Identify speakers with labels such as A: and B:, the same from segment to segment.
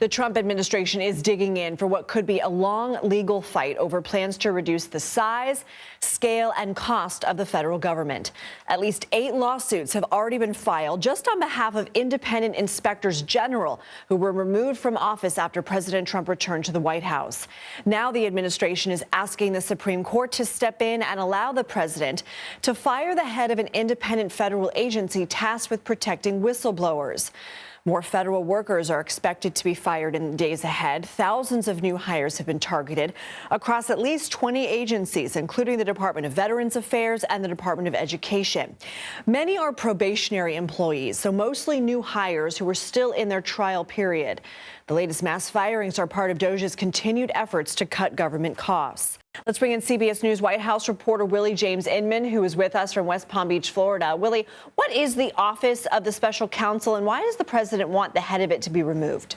A: The Trump administration is digging in for what could be a long legal fight over plans to reduce the size, scale, and cost of the federal government. At least 8 lawsuits have already been filed just on behalf of independent inspectors general who were removed from office after President Trump returned to the White House. Now the administration is asking the Supreme Court to step in and allow the president to fire the head of an independent federal agency tasked with protecting whistleblowers. More federal workers are expected to be fired in the days ahead. Thousands of new hires have been targeted across at least 20 agencies, including the Department of Veterans Affairs and the Department of Education. Many are probationary employees, so mostly new hires who are still in their trial period. The latest mass firings are part of DOJ's continued efforts to cut government costs. Let's bring in CBS News White House reporter Willie James Inman, who is with us from West Palm Beach, Florida. Willie, what is the Office of the Special Counsel, and why does the president want the head of it to be removed?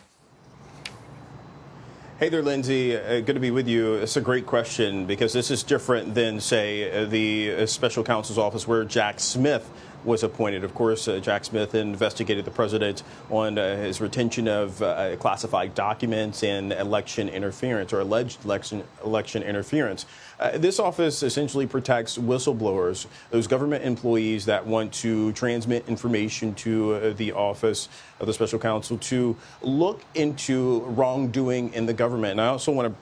B: Hey there, Lindsay. Good to be with you. It's a great question because this is different than, say, the Special Counsel's office where Jack Smith was appointed. Of course, Jack Smith investigated the president on his retention of classified documents and election interference or alleged election interference. This office essentially protects whistleblowers, those government employees that want to transmit information to the Office of the Special Counsel to look into wrongdoing in the government. And I also want to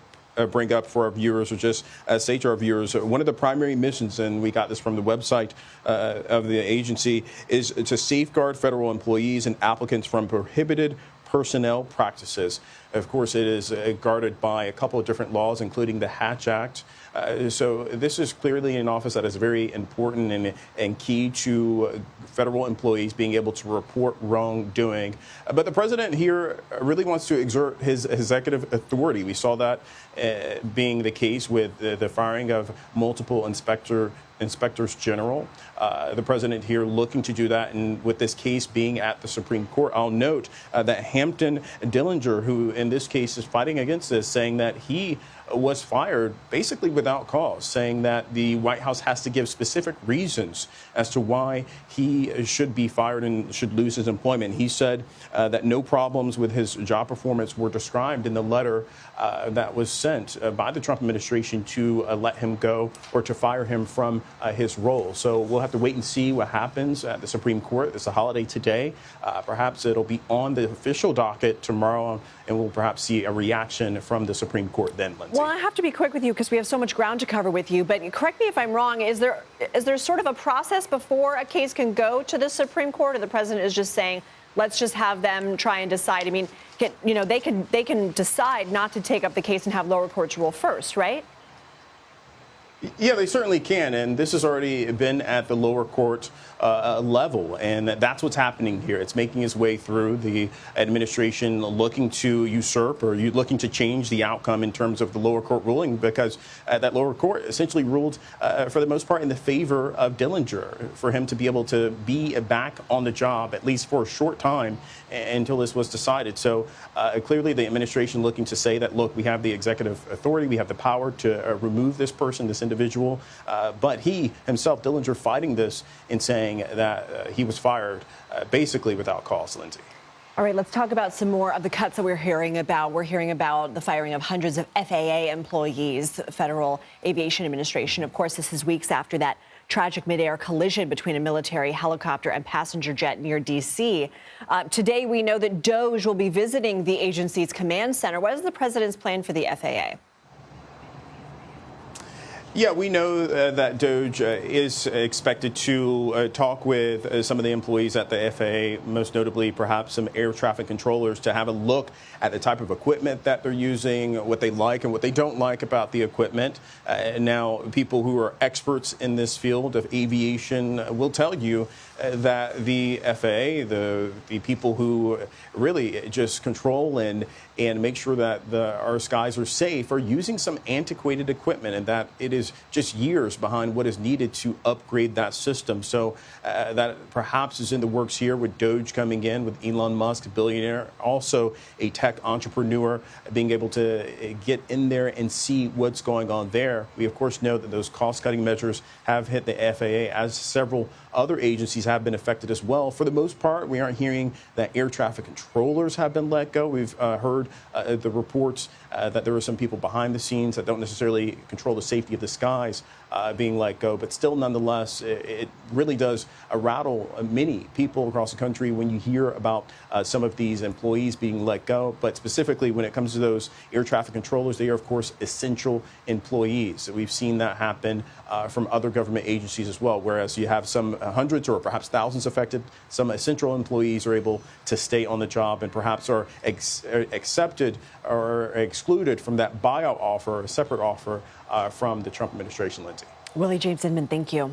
B: bring up for our viewers, or just say to our viewers, one of the primary missions, and we got this from the website of the agency, is to safeguard federal employees and applicants from prohibited personnel practices. Of course, it is guarded by a couple of different laws, including the Hatch Act. So this is clearly an office that is very important and key to federal employees being able to report wrongdoing. But the president here really wants to exert his executive authority. We saw that being the case with the firing of multiple inspectors general. The president here looking to do that, and with this case being at the Supreme Court, I'll note that Hampton Dillinger, who in this case is fighting against this, saying that he was fired basically without cause, saying that the White House has to give specific reasons as to why he should be fired and should lose his employment. He said that no problems with his job performance were described in the letter that was sent by the Trump administration to let him go or to fire him from his role. So we'll have to wait and see what happens at the Supreme Court. It's a holiday today. Perhaps it'll be on the official docket tomorrow, and we'll perhaps see a reaction from the Supreme Court then, Lindsay.
A: Well, I have to be quick with you because we have so much ground to cover with you, but correct me if I'm wrong. Is there sort of a process before a case can go to the Supreme Court, or the president is just saying, let's just have them try and decide? I mean, they can decide not to take up the case and have lower courts rule first, right?
B: Yeah, they certainly can, and this has already been at the lower court level, and that's what's happening here. It's making its way through the administration looking to usurp or looking to change the outcome in terms of the lower court ruling, because that lower court essentially ruled for the most part in the favor of Dillinger, for him to be able to be back on the job, at least for a short time, until this was decided. So clearly the administration looking to say that, look, we have the executive authority, we have the power to remove this person, this individual, but he himself, Dillinger, fighting this and saying that he was fired basically without cause, Lindsay.
A: All right, let's talk about some more of the cuts that we're hearing about. We're hearing about the firing of hundreds of FAA employees, Federal Aviation Administration. Of course, this is weeks after that tragic midair collision between a military helicopter and passenger jet near D.C. Today, we know that DOJ will be visiting the agency's command center. What is the president's plan for the FAA?
B: Yeah, we know that DOJ is expected to talk with some of the employees at the FAA, most notably perhaps some air traffic controllers, to have a look at the type of equipment that they're using, what they like and what they don't like about the equipment. Now, people who are experts in this field of aviation will tell you that the FAA, the people who really just control and make sure that our skies are safe, are using some antiquated equipment, and that it is just years behind what is needed to upgrade that system. So that perhaps is in the works here with DOJ coming in, with Elon Musk, a billionaire, also a tech entrepreneur, being able to get in there and see what's going on there. We, of course, know that those cost-cutting measures have hit the FAA, as several other agencies agencies have been affected as well. For the most part, we aren't hearing that air traffic controllers have been let go. We've heard the reports that there were some people behind the scenes that don't necessarily control the safety of the skies being let go. But still, nonetheless, it really does rattle many people across the country when you hear about some of these employees being let go. But specifically, when it comes to those air traffic controllers, they are, of course, essential employees. We've seen that happen from other government agencies as well, whereas you have some hundreds or perhaps thousands affected. Some essential employees are able to stay on the job and perhaps are accepted or excluded from that buyout offer, a separate offer from the Trump administration, Lindsay.
A: Willie James Inman, thank you.